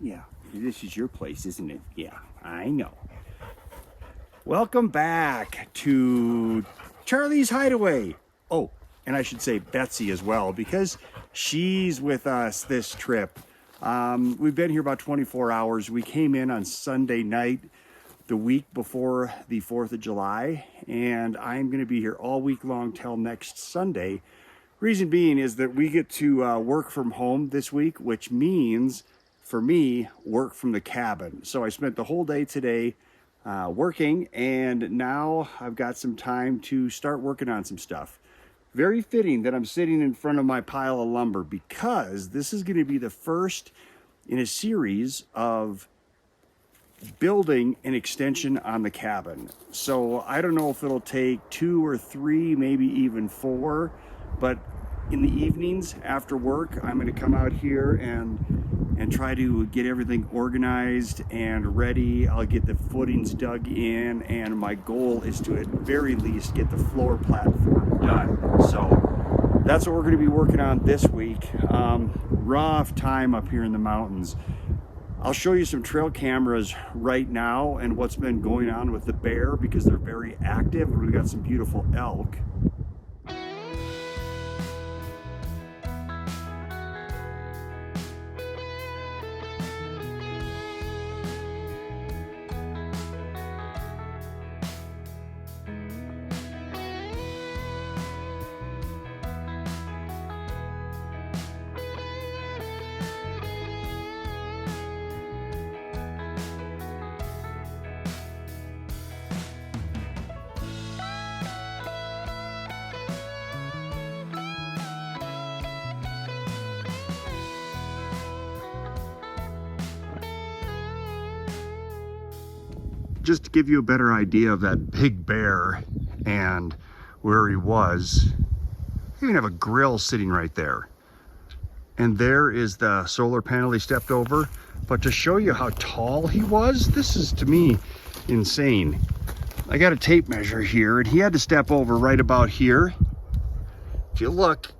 Yeah, this is your place, isn't it? Yeah, I know. Welcome back to Charlie's Hideaway. Oh, and I should say Betsy as well, because she's with us this trip. We've been here about 24 hours. We came in on Sunday night, the week before the 4th of July, and I'm going to be here all week long till next Sunday. Reason being is that we get to work from home this week, which means, for me, work from the cabin. So I spent the whole day today working, and now I've got some time to start working on some stuff. Very fitting that I'm sitting in front of my pile of lumber, because this is going to be the first in a series of building an extension on the cabin. So I don't know if it'll take 2 or 3, maybe even 4, but in the evenings after work, I'm going to come out here and try to get everything organized and ready. I'll get the footings dug in, and my goal is to at very least get the floor platform done. So that's what we're going to be working on this week. Rough time up here in the mountains. I'll show you some trail cameras right now and what's been going on with the bear, because they're very active. We've got some beautiful elk. Just to give you a better idea of that big bear and where he was, you even have a grill sitting right there. And there is the solar panel he stepped over. But to show you how tall he was, this is, to me, insane. I got a tape measure here, and he had to step over right about here. If you look,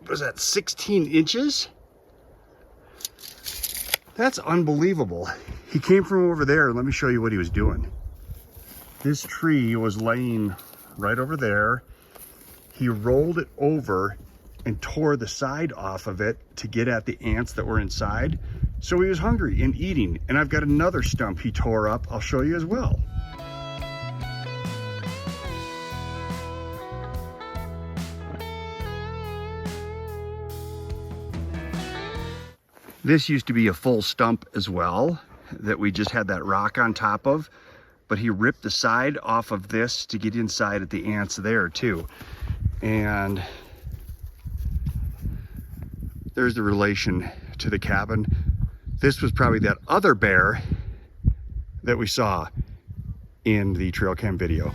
was that 16 inches? That's unbelievable. He came from over there. Let me show you what he was doing. This tree was laying right over there. He rolled it over and tore the side off of it to get at the ants that were inside. So he was hungry and eating. And I've got another stump he tore up. I'll show you as well. This used to be a full stump as well, that we just had that rock on top of, but he ripped the side off of this to get inside at the ants there too. And there's the relation to the cabin. This was probably that other bear that we saw in the trail cam video.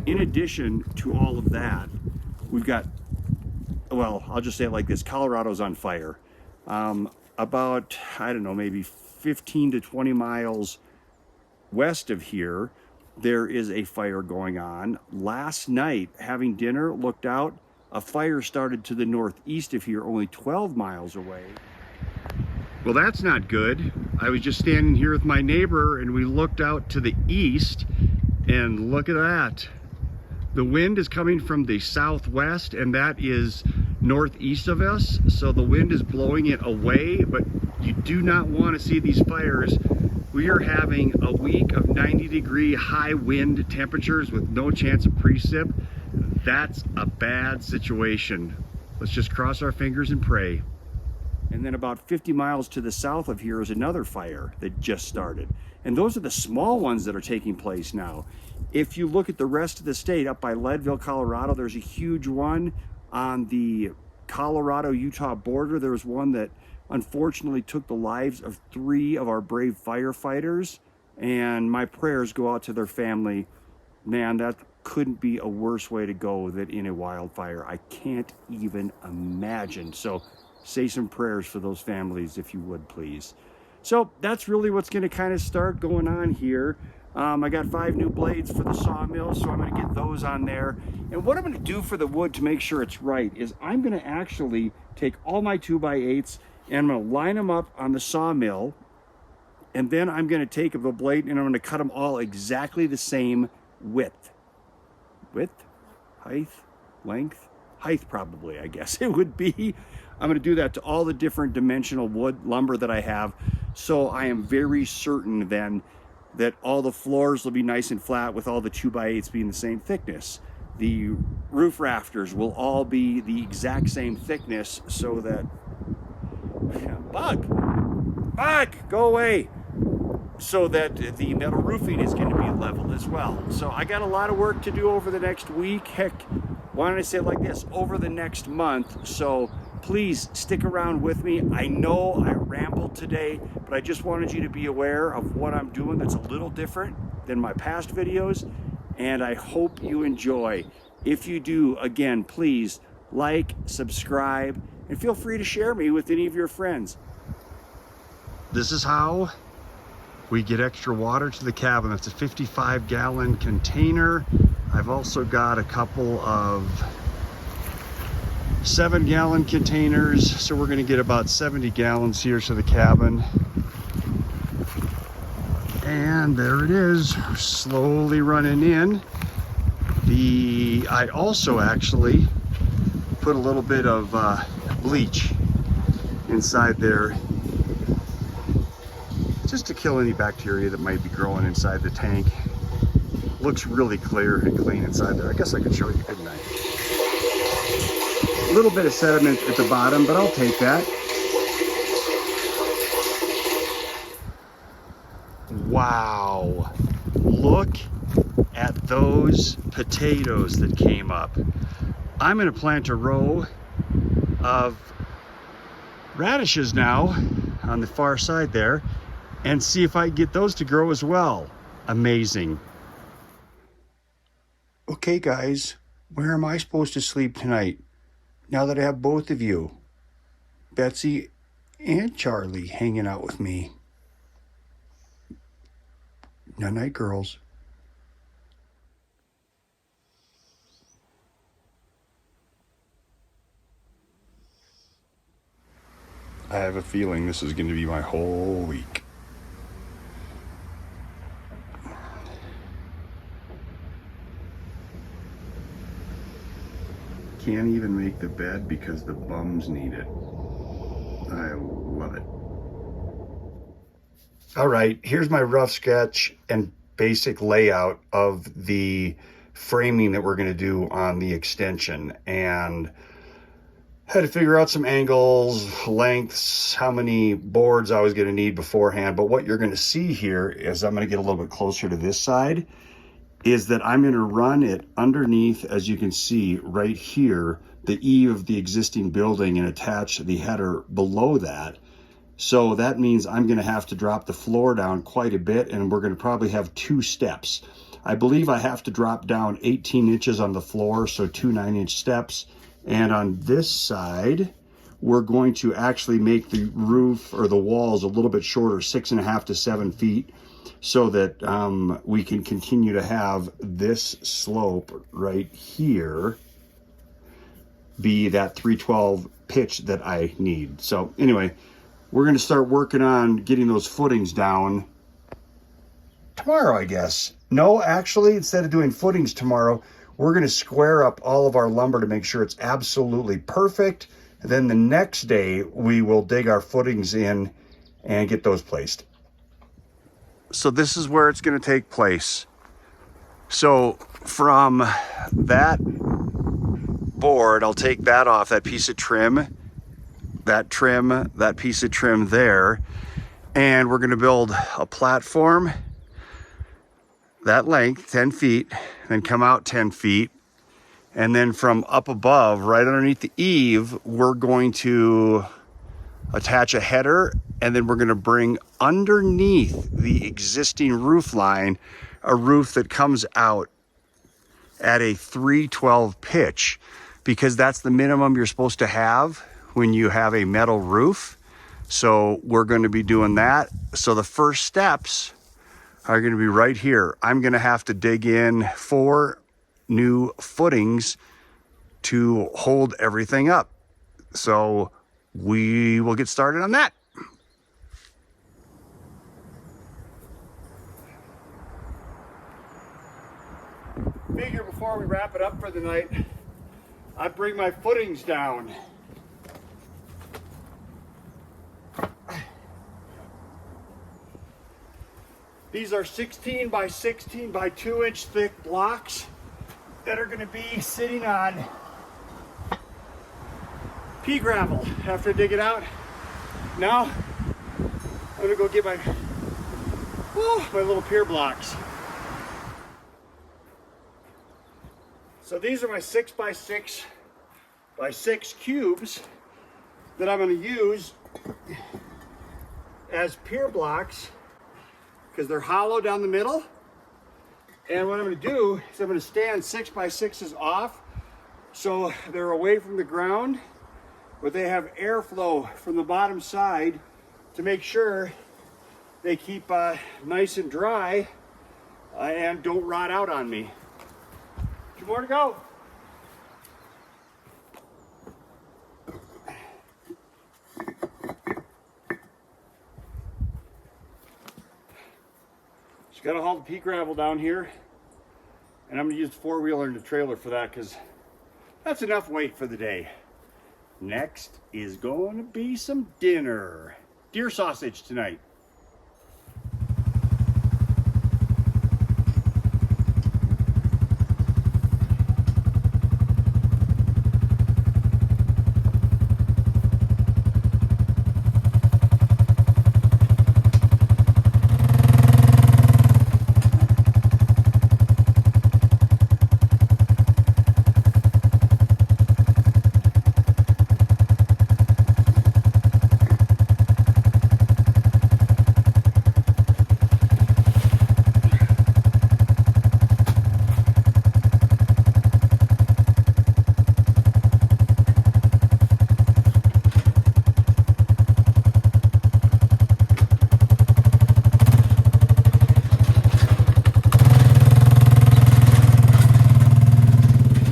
In addition to all of that, we've got, well, I'll just say it like this: Colorado's on fire. About, I don't know, maybe 15 to 20 miles west of here, there is a fire going on. Last night, having dinner, looked out, a fire started to the northeast of here, only 12 miles away. Well, that's not good. I was just standing here with my neighbor, and we looked out to the east, and look at that. The wind is coming from the southwest, and that is northeast of us. So the wind is blowing it away, but you do not want to see these fires. We are having a week of 90-degree high wind temperatures with no chance of precip. That's a bad situation. Let's just cross our fingers and pray. And then about 50 miles to the south of here is another fire that just started. And those are the small ones that are taking place now. If you look at the rest of the state, up by Leadville, Colorado, there's a huge one. On the Colorado-Utah border, there was one that unfortunately took the lives of 3 of our brave firefighters. And my prayers go out to their family. Man, that couldn't be a worse way to go than in a wildfire. I can't even imagine. So say some prayers for those families, if you would, please. So that's really what's going to kind of start going on here. I got 5 new blades for the sawmill, so I'm going to get those on there. And what I'm going to do for the wood to make sure it's right is I'm going to actually take all my 2x8s and I'm going to line them up on the sawmill. And then I'm going to take the blade and I'm going to cut them all exactly the same width. Width? Height? Length? Height probably, I guess it would be. I'm going to do that to all the different dimensional wood lumber that I have. So I am very certain then that all the floors will be nice and flat with all the 2x8s being the same thickness. The roof rafters will all be the exact same thickness so that, bug, go away. So that the metal roofing is going to be level as well. So I got a lot of work to do over the next week. Heck, why don't I say it like this? Over the next month. So please stick around with me. I know I rambled today, but I just wanted you to be aware of what I'm doing that's a little different than my past videos. And I hope you enjoy. If you do, again, please like, subscribe, and feel free to share me with any of your friends. This is how we get extra water to the cabin. That's a 55-gallon container. I've also got a couple of 7-gallon containers, so we're going to get about 70 gallons here to the cabin. And there it is, slowly running in. I also actually put a little bit of bleach inside there, just to kill any bacteria that might be growing inside the tank. Looks really clear and clean inside there. I guess I could show you, couldn't I? A little bit of sediment at the bottom, but I'll take that. Wow, look at those potatoes that came up. I'm gonna plant a row of radishes now on the far side there and see if I can get those to grow as well. Amazing. Okay guys, where am I supposed to sleep tonight? Now that I have both of you, Betsy and Charlie, hanging out with me. Night night, girls. I have a feeling this is going to be my whole week. Can't even make the bed because the bums need it. I love it. All right, here's my rough sketch and basic layout of the framing that we're going to do on the extension, and had to figure out some angles, lengths, how many boards I was going to need beforehand. But what you're going to see here is, I'm going to get a little bit closer to this side, is that I'm going to run it underneath, as you can see right here, the eave of the existing building, and attach the header below that. So that means I'm going to have to drop the floor down quite a bit, and we're going to probably have 2 steps. I believe I have to drop down 18 inches on the floor, so 2 9-inch steps. And on this side, we're going to actually make the roof or the walls a little bit shorter, 6.5 to 7 feet, so that we can continue to have this slope right here be that 312 pitch that I need. So anyway, we're going to start working on getting those footings down tomorrow, I guess. No, actually, instead of doing footings tomorrow, we're going to square up all of our lumber to make sure it's absolutely perfect. And then the next day, we will dig our footings in and get those placed. So this is where it's going to take place. So from that board, I'll take that off, that piece of trim, that piece of trim there, and we're going to build a platform that length, 10 feet, then come out 10 feet. And then from up above, right underneath the eave, we're going to attach a header, and then we're going to bring underneath the existing roof line a roof that comes out at a 312 pitch, because that's the minimum you're supposed to have when you have a metal roof. So we're going to be doing that. So the first steps are going to be right here. I'm going to have to dig in 4 new footings to hold everything up. So we will get started on that. Figure before we wrap it up for the night, I bring my footings down. These are 16 by 16 by 2 inch thick blocks that are going to be sitting on pea gravel after I dig it out. Now I'm going to go get my little pier blocks. So these are my 6 by 6 by 6 cubes that I'm going to use as pier blocks because they're hollow down the middle. And what I'm going to do is I'm going to stand 6 by 6s off so they're away from the ground, but they have airflow from the bottom side to make sure they keep nice and dry and don't rot out on me. 2 more to go. Just got to haul the pea gravel down here, and I'm going to use the 4-wheeler and the trailer for that because that's enough weight for the day. Next is going to be some dinner. Deer sausage tonight.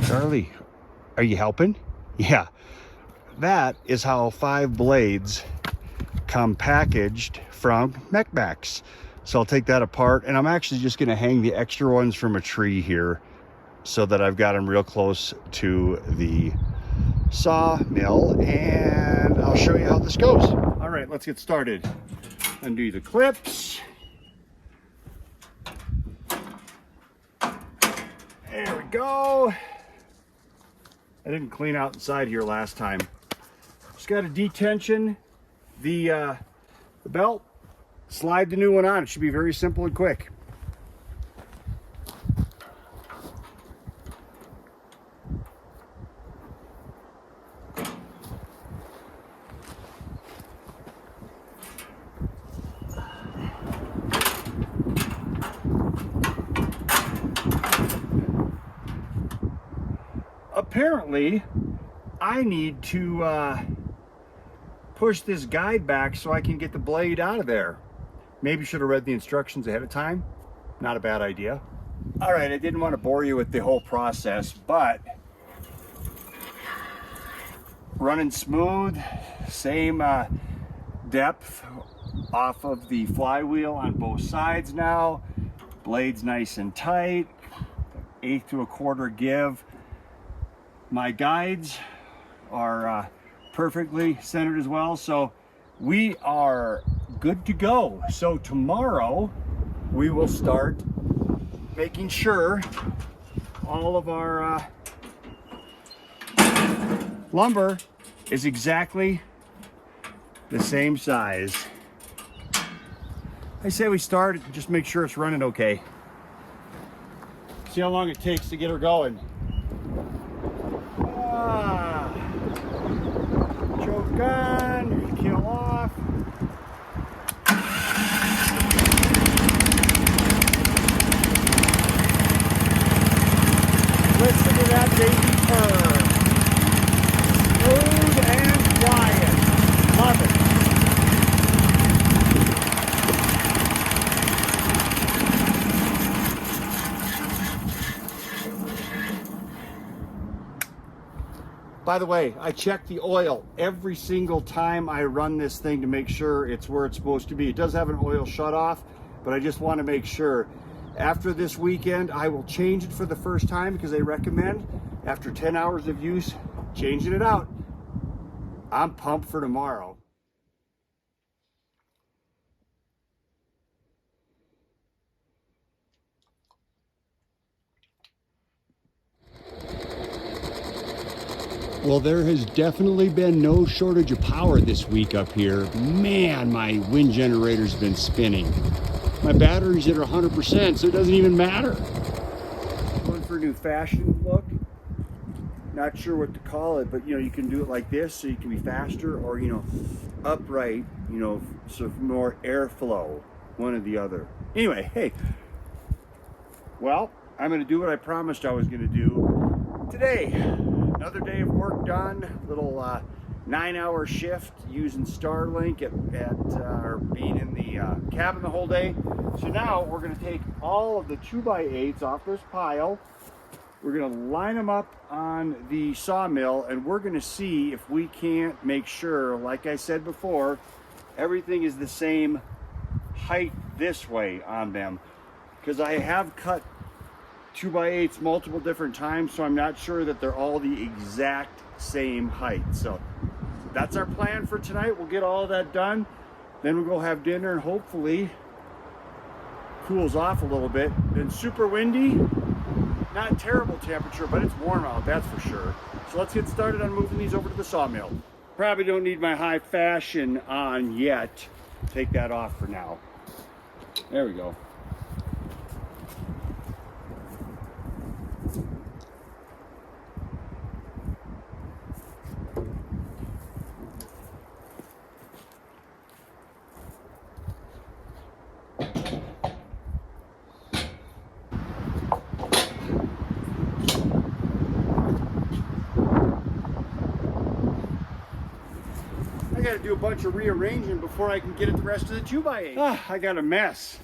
Charlie, are you helping? Yeah, that is how 5 blades come packaged from Mechmax. So I'll take that apart, and I'm actually just going to hang the extra ones from a tree here so that I've got them real close to the sawmill, and I'll show you how this goes. All right, let's get started. Undo the clips. There we go. I didn't clean out inside here last time. Just got to detension the belt, slide the new one on. It should be very simple and quick. Apparently, I need to push this guide back so I can get the blade out of there. Maybe should have read the instructions ahead of time. Not a bad idea. All right, I didn't want to bore you with the whole process, but running smooth, same depth off of the flywheel on both sides now. Blade's nice and tight, 1/8 to 1/4 give. My guides are perfectly centered as well, so we are good to go. So tomorrow we will start making sure all of our lumber is exactly the same size. I say we start, just make sure it's running okay. See how long it takes to get her going. Choke gun, kill off. Listen to that baby purr. Smooth and quiet. Love it. By the way, I check the oil every single time I run this thing to make sure it's where it's supposed to be. It does have an oil shutoff, but I just want to make sure. After this weekend, I will change it for the first time because they recommend, after 10 hours of use, changing it out. I'm pumped for tomorrow. Well, there has definitely been no shortage of power this week up here. Man, my wind generator's been spinning. My battery's at 100%, so it doesn't even matter. Going for a new fashion look. Not sure what to call it, but you can do it like this so you can be faster, or upright, so more airflow, one or the other. Anyway, hey, well, I'm going to do what I promised I was going to do today. Another day of work done, little 9-hour shift using Starlink or being in the cabin the whole day. So now we're going to take all of the 2x8s off this pile. We're going to line them up on the sawmill, and we're going to see if we can't make sure, like I said before, everything is the same height this way on them. Because I have cut 2x8s multiple different times, so I'm not sure that they're all the exact same height. So that's our plan for tonight. We'll get all that done, then we'll go have dinner, and hopefully cools off a little bit. Been super windy, not terrible temperature, but it's warm out, that's for sure. So let's get started on moving these over to the sawmill. Probably don't need my high fashion on yet. Take that off for now. There we go. I gotta do a bunch of rearranging before I can get at the rest of the 2x8. I got a mess.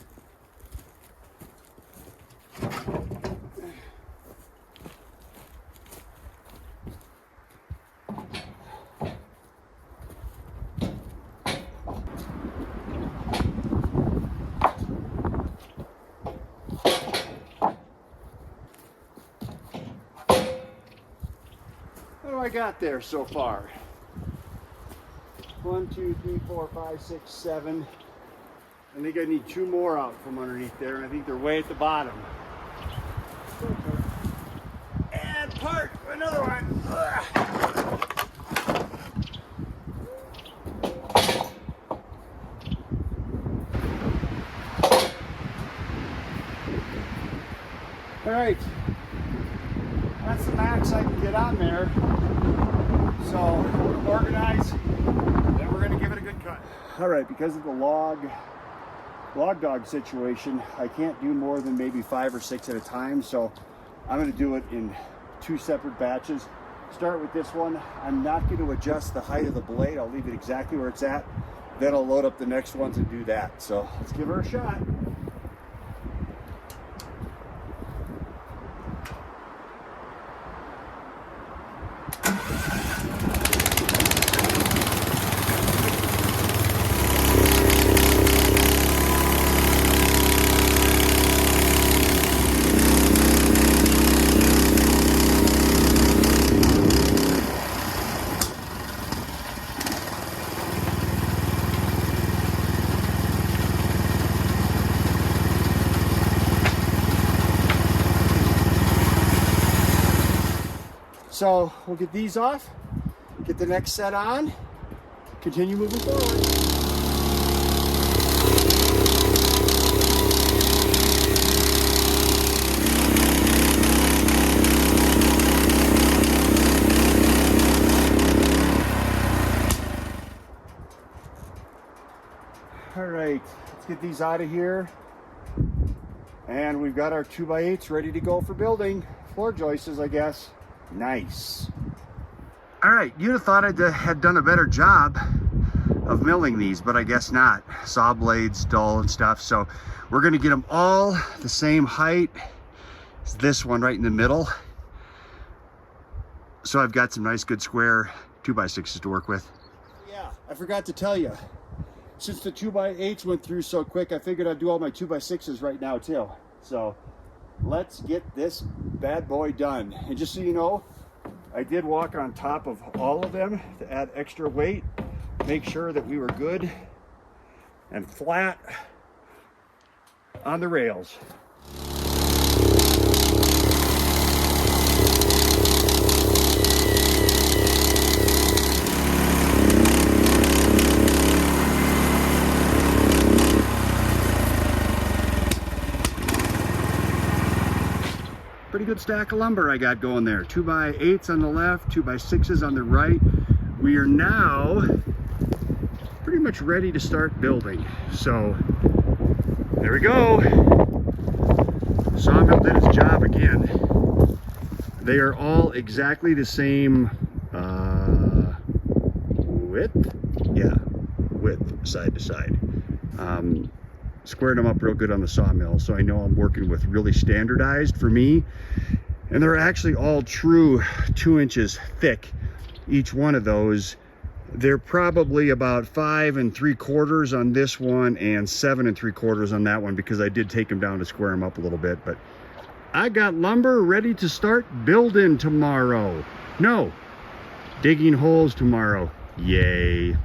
What do I got there so far? 1, 2, 3, 4, 5, 6, 7. I think I need 2 more out from underneath there, and I think they're way at the bottom. And part another one. All right, that's the max I can get on there. So we'll organize, then we're going to give it a good cut. All right, because of the log dog situation, I can't do more than maybe 5 or 6 at a time. So I'm going to do it in 2 separate batches. Start with this one. I'm not going to adjust the height of the blade. I'll leave it exactly where it's at. Then I'll load up the next ones and do that. So let's give her a shot. So we'll get these off, get the next set on, continue moving forward. All right, let's get these out of here. And we've got our 2x8s ready to go for building. Floor joists, I guess. Nice. All right, you'd have thought I had done a better job of milling these, but I guess not. Saw blades, dull and stuff. So we're gonna get them all the same height as this one right in the middle. So I've got some nice good square 2x6s to work with. Yeah, I forgot to tell you, since the 2x8s went through so quick, I figured I'd do all my 2x6s right now too. So let's get this bad boy done. And just so you know, I did walk on top of all of them to add extra weight, make sure that we were good and flat on the rails. Pretty good stack of lumber I got going there. 2x8s on the left, 2x6s on the right. We are now pretty much ready to start building. So there we go. Sawmill did its job again. They are all exactly the same width. Yeah, width side to side. Squared them up real good on the sawmill, so I know I'm working with really standardized for me. And they're actually all true 2 inches thick, each one of those. They're probably about 5 3/4 on this one and 7 3/4 on that one, because I did take them down to square them up a little bit. But I got lumber ready to start building tomorrow. No, digging holes tomorrow. Yay.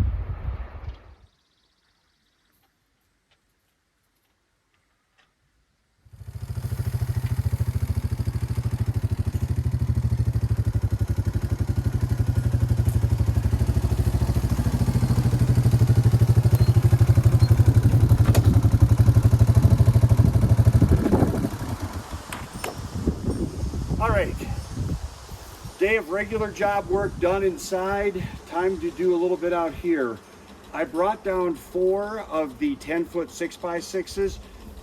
All right, day of regular job work done inside. Time to do a little bit out here. I brought down 4 of the 10-foot 6x6s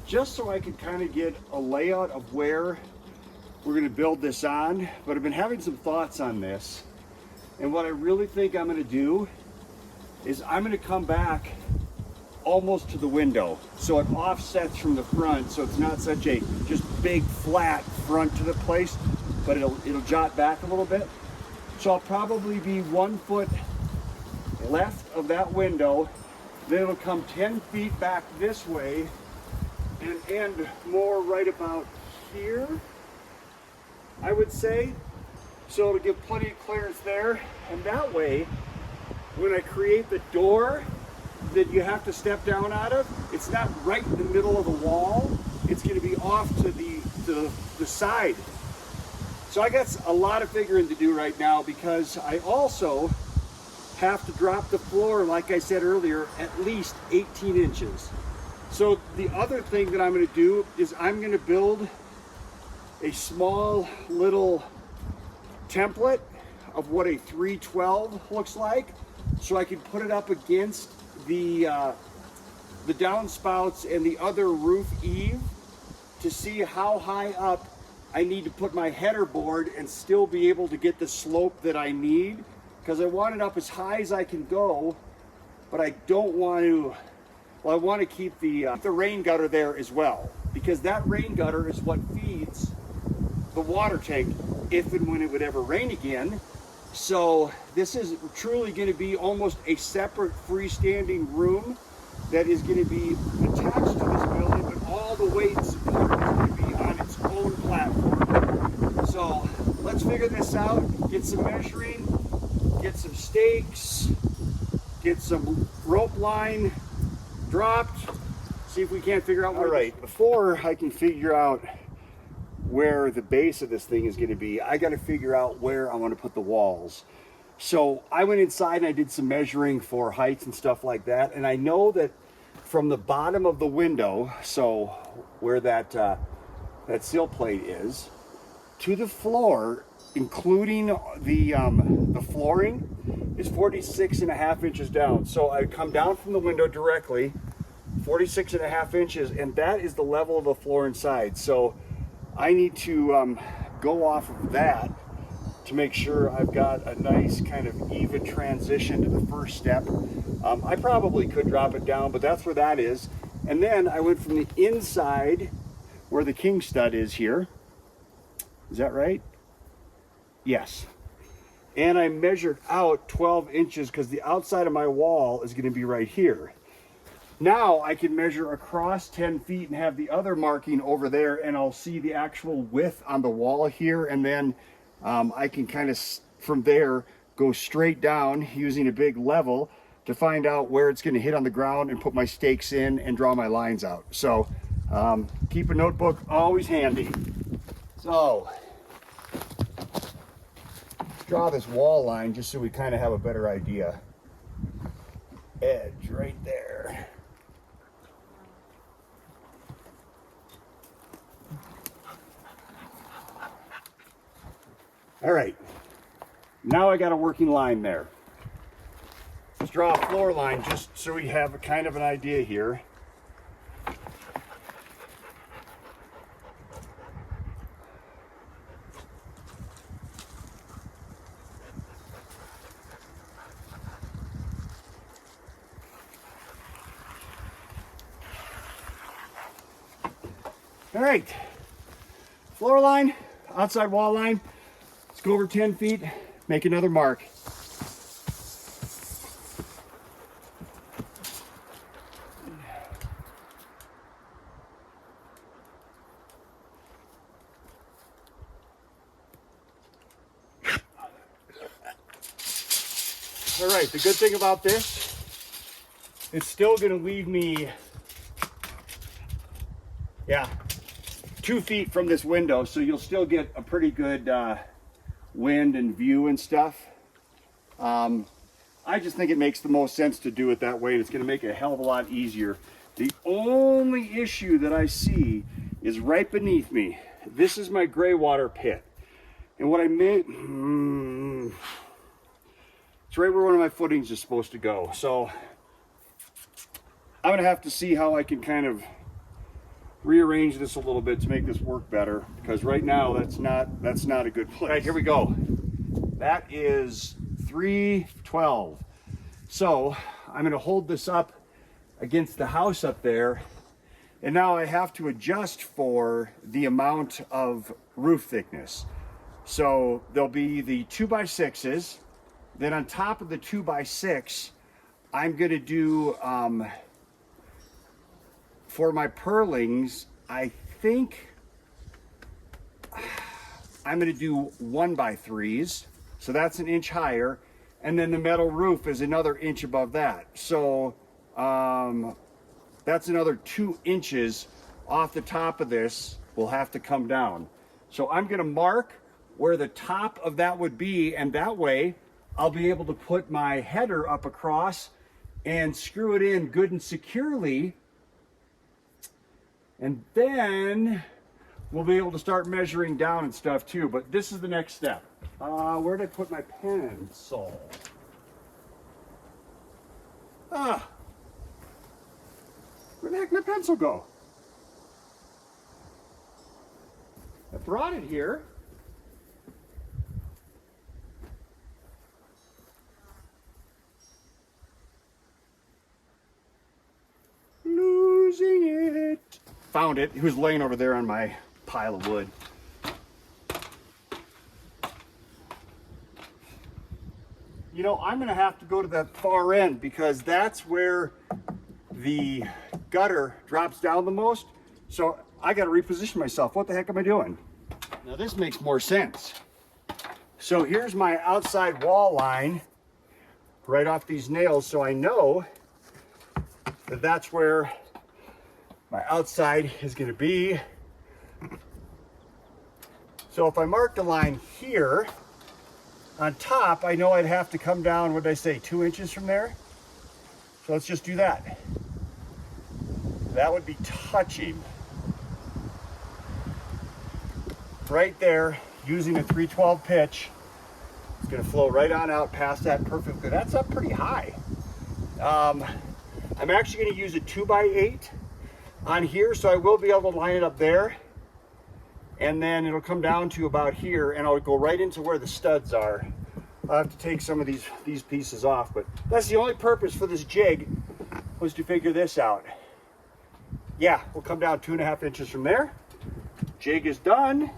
just so I could kind of get a layout of where we're going to build this on. But I've been having some thoughts on this, and what I really think I'm going to do is I'm going to come back almost to the window, so it offsets from the front, so it's not such a just big flat front to the place, but it'll jot back a little bit. So I'll probably be 1 foot left of that window, then it'll come 10 feet back this way and end more right about here, I would say. So it'll give plenty of clearance there, and that way when I create the door that you have to step down out of, it's not right in the middle of the wall. It's going to be off to the side. So I got a lot of figuring to do right now, because I also have to drop the floor, like I said earlier, at least 18 inches. So the other thing that I'm going to do is I'm going to build a small little template of what a 312 looks like, so I can put it up against the downspouts and the other roof eave to see how high up I need to put my header board and still be able to get the slope that I need, because I want it up as high as I can go, but I don't want to, well, I want to keep the rain gutter there as well, because that rain gutter is what feeds the water tank if and when it would ever rain again. So this is truly going to be almost a separate freestanding room that is going to be attached to this building, but all the weight support is going to be on its own platform. So let's figure this out, get some measuring, get some stakes, get some rope line dropped, see if we can't figure out where. All right, before I can figure out where the base of this thing is going to be, I got to figure out where I want to put the walls. So I went inside and I did some measuring for heights and stuff like that, and I know that from the bottom of the window, so where that that sill plate is, to the floor, including the flooring, is 46.5 inches down. So I come down from the window directly 46.5 inches, and that is the level of the floor inside. So I need to go off of that to make sure I've got a nice kind of even transition to the first step. I probably could drop it down, but that's where that is. And then I went from the inside where the king stud is here. Is that right? Yes. and I measured out 12 inches because the outside of my wall is going to be right here. Now I can measure across 10 feet and have the other marking over there, and I'll see the actual width on the wall here, and then I can kind of from there go straight down using a big level to find out where it's going to hit on the ground and put my stakes in and draw my lines out. So keep a notebook always handy. So draw this wall line just so we kind of have a better idea. Edge right there. All right, now I got a working line there. Let's draw a floor line just so we have a kind of an idea here. All right, floor line, outside wall line. Let's go over 10 feet, make another mark. All right, the good thing about this, it's still gonna leave me, 2 feet from this window, so you'll still get a pretty good wind and view and stuff. I just think it makes the most sense to do it that way, and it's gonna make it a hell of a lot easier. The only issue that I see is right beneath me. This is my gray water pit. And what I meant, it's right where one of my footings is supposed to go. So I'm gonna have to see how I can kind of rearrange this a little bit to make this work better, because right now that's not a good place. All right, here we go. That is 312. So I'm going to hold this up against the house up there, and now I have to adjust for the amount of roof thickness. So there'll be the 2x6s. Then on top of the 2x6, I'm going to do for my purlings, I think I'm going to do 1x3s. So that's an inch higher. And then the metal roof is another inch above that. So that's another 2 inches off the top of this will have to come down. So I'm going to mark where the top of that would be, and that way I'll be able to put my header up across and screw it in good and securely. And then we'll be able to start measuring down and stuff too. But this is the next step. Where did I put my pencil? Where the heck did my pencil go? I brought it here. Losing it. Found it. It was laying over there on my pile of wood. You know, I'm going to have to go to that far end because that's where the gutter drops down the most. So I got to reposition myself. What the heck am I doing? Now this makes more sense. So here's my outside wall line right off these nails. So I know that that's where my outside is going to be. So if I mark the line here, on top, I know I'd have to come down, what did I say, 2 inches from there? So let's just do that. That would be touching. Right there, using a 312 pitch. It's gonna flow right on out past that perfectly. That's up pretty high. I'm actually gonna use a 2x8 on here, so I will be able to line it up there. And then it'll come down to about here, and I'll go right into where the studs are. I'll have to take some of these pieces off, but that's the only purpose for this jig, was to figure this out. Yeah, we'll come down 2.5 inches from there. Jig is done.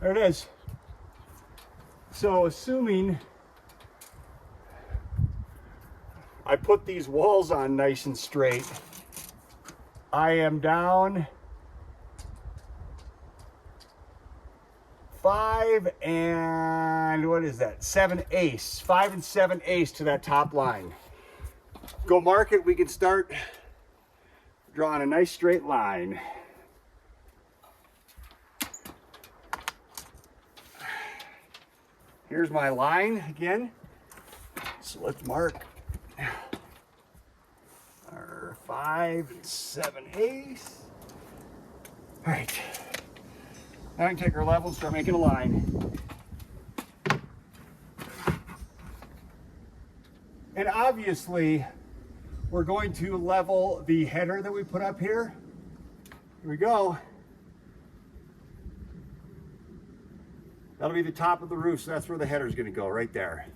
There it is. So assuming I put these walls on nice and straight, I am down 5 and what is that? 7/8. 5 and 7/8 to that top line. Go mark it. We can start drawing a nice straight line. Here's my line again. So let's mark our 5 and 7/8. All right. Now we can take our level and start making a line. And obviously, we're going to level the header that we put up here. Here we go. That'll be the top of the roof, so that's where the header is going to go, right there.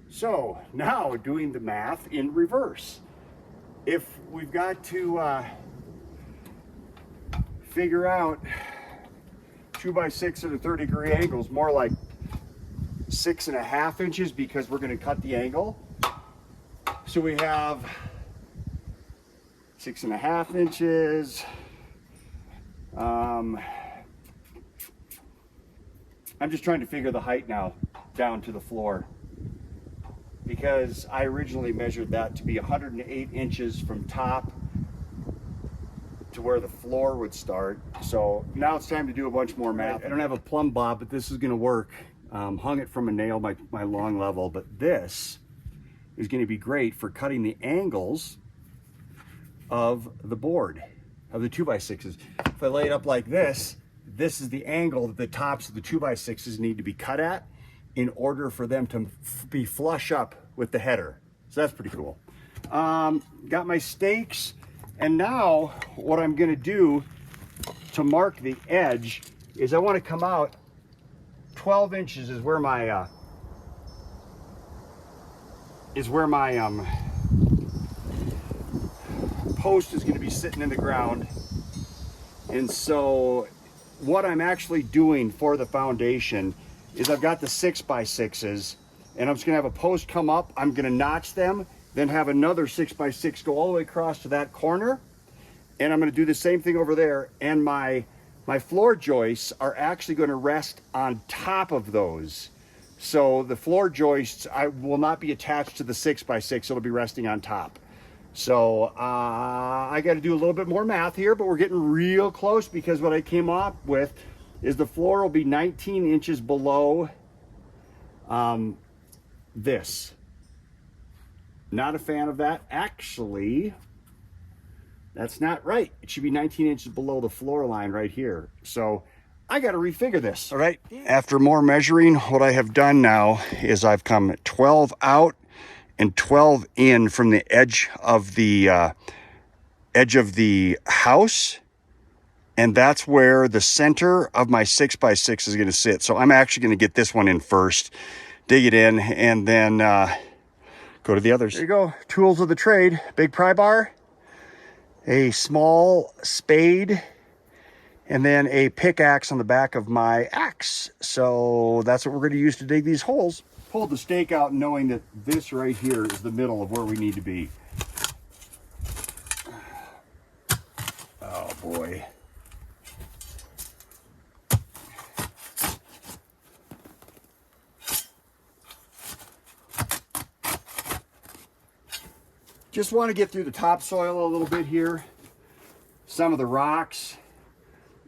So now doing the math in reverse. If we've got to figure out 2x6 at a 30-degree angle is more like 6.5 inches because we're going to cut the angle. So we have 6.5 inches. I'm just trying to figure the height now down to the floor, because I originally measured that to be 108 inches from top to where the floor would start. So now it's time to do a bunch more math. I don't have a plumb bob, but this is going to work. Hung it from a nail, my long level, but this is going to be great for cutting the angles of the board, of the 2x6s. If I lay it up like this, this is the angle that the tops of the 2x6s need to be cut at in order for them to be flush up with the header. So that's pretty cool. Got my stakes, and now what I'm going to do to mark the edge is I want to come out 12 inches is where my post is going to be sitting in the ground. And so what I'm actually doing for the foundation is I've got the 6x6s, and I'm just going to have a post come up. I'm going to notch them, then have another 6x6 go all the way across to that corner, and I'm going to do the same thing over there. And my floor joists are actually going to rest on top of those. So the floor joists will not be attached to the 6x6, it'll be resting on top. So I got to do a little bit more math here, but we're getting real close, because what I came up with is the floor will be 19 inches below this. Not a fan of that. Actually, that's not right. It should be 19 inches below the floor line right here. So I got to refigure this. All right. After more measuring, what I have done now is I've come 12 out and 12 in from the edge of the house. And that's where the center of my 6x6 is going to sit. So I'm actually going to get this one in first, dig it in, and then go to the others. There you go. Tools of the trade. Big pry bar, a small spade, and then a pickaxe on the back of my axe. So that's what we're going to use to dig these holes. Pulled the stake out knowing that this right here is the middle of where we need to be. Oh boy. Just want to get through the topsoil a little bit here, some of the rocks,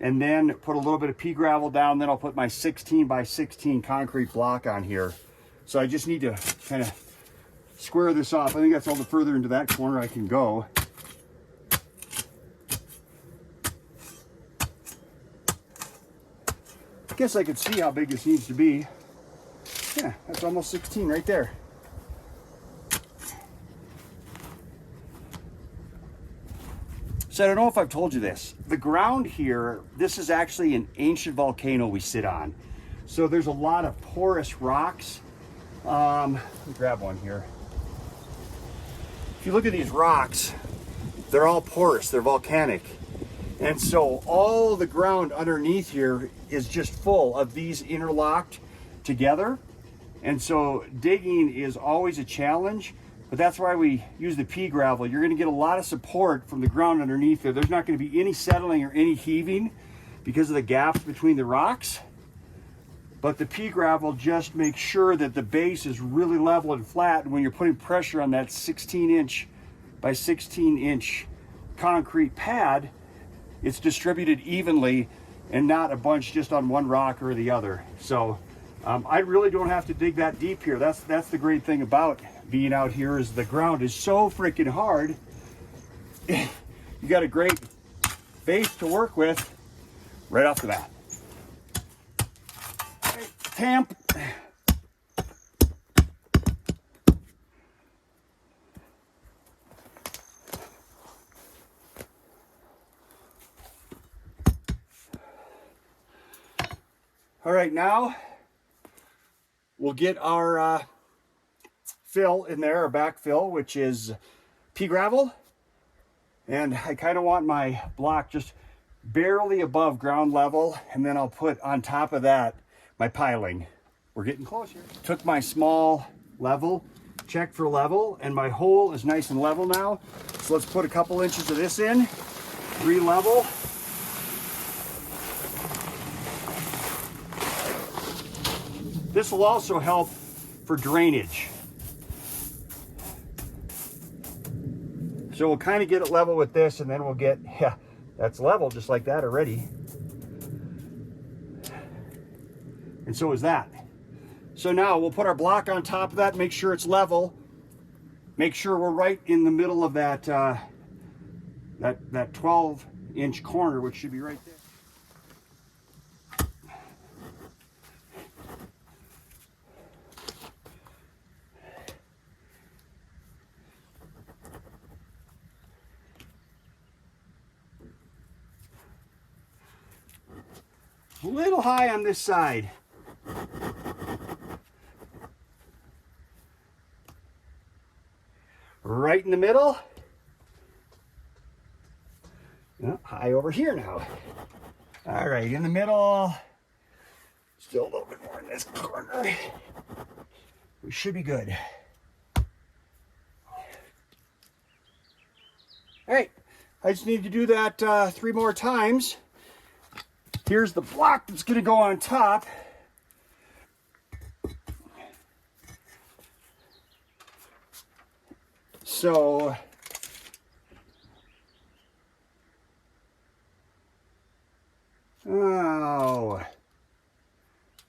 and then put a little bit of pea gravel down. Then I'll put my 16x16 concrete block on here. So I just need to kind of square this off. I think that's all the further into that corner I can go. I guess I could see how big this needs to be. Yeah, that's almost 16 right there. So I don't know if I've told you this. The ground here, this is actually an ancient volcano we sit on. So there's a lot of porous rocks. Let me grab one here. If you look at these rocks, they're all porous, they're volcanic. And so all the ground underneath here is just full of these interlocked together. And so digging is always a challenge, but that's why we use the pea gravel. You're gonna get a lot of support from the ground underneath there. There's not gonna be any settling or any heaving because of the gaps between the rocks. But the pea gravel just makes sure that the base is really level and flat. And when you're putting pressure on that 16-inch by 16-inch concrete pad, it's distributed evenly and not a bunch just on one rock or the other. So I really don't have to dig that deep here. That's the great thing about being out here, is the ground is so freaking hard. You got a great base to work with right off the bat. Tamp. All right, now we'll get our fill in there, our backfill, which is pea gravel. And I kind of want my block just barely above ground level, and then I'll put on top of that my piling. We're getting close here. Took my small level, checked for level, and my hole is nice and level now. So let's put a couple inches of this in, re-level. This will also help for drainage. So we'll kind of get it level with this, and then we'll get, yeah, that's level just like that already. And so is that. So now we'll put our block on top of that, make sure it's level. Make sure we're right in the middle of that that 12-inch corner, which should be right there. A little high on this side. Right in the middle. High over here now. All right, in the middle. Still a little bit more in this corner. We should be good. All right, I just need to do that 3 more times. Here's the block that's going to go on top. So oh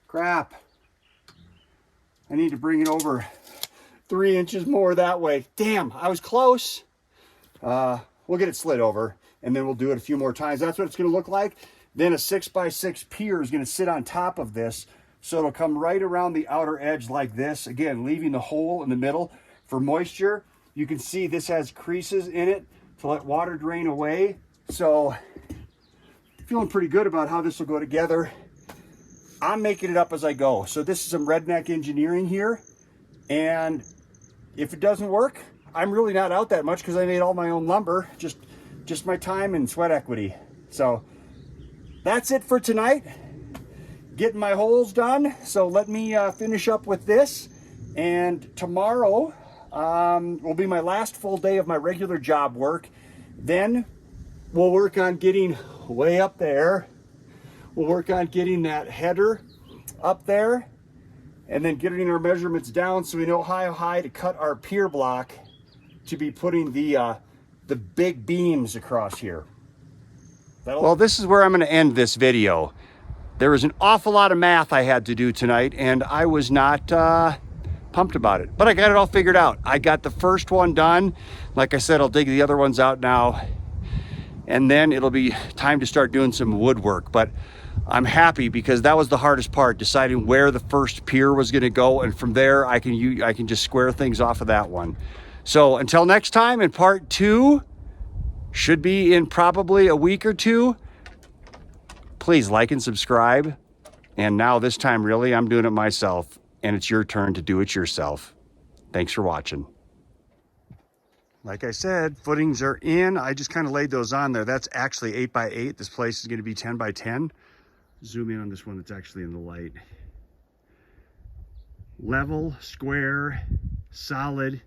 crap, I need to bring it over 3 inches more that way. Damn, I was close. We'll get it slid over, and then we'll do it a few more times. That's what it's going to look like. Then a 6x6 pier is going to sit on top of this, so it'll come right around the outer edge like this, again leaving the hole in the middle for moisture. You can see this has creases in it to let water drain away. So feeling pretty good about how this will go together. I'm making it up as I go. So this is some redneck engineering here. And if it doesn't work, I'm really not out that much because I made all my own lumber, just my time and sweat equity. So that's it for tonight. Getting my holes done. So let me finish up with this. And tomorrow will be my last full day of my regular job work. Then we'll work on getting way up there. We'll work on getting that header up there, and then getting our measurements down so we know how high to cut our pier block to be putting the big beams across here. Well, this is where I'm going to end this video. There was an awful lot of math I had to do tonight, and I was not pumped about it, but I got it all figured out. I got the first one done. Like I said, I'll dig the other ones out now, and then it'll be time to start doing some woodwork. But I'm happy because that was the hardest part, deciding where the first pier was going to go, and from there I can just square things off of that one. So until next time, in part 2, should be in probably a week or 2, please like and subscribe. And now this time really I'm doing it myself, and it's your turn to do it yourself. Thanks for watching. like I said, footings are in. I just kind of laid those on there. That's actually 8 by 8. This place is going to be 10 by 10. Zoom in on this one that's actually in the light. Level, square, solid.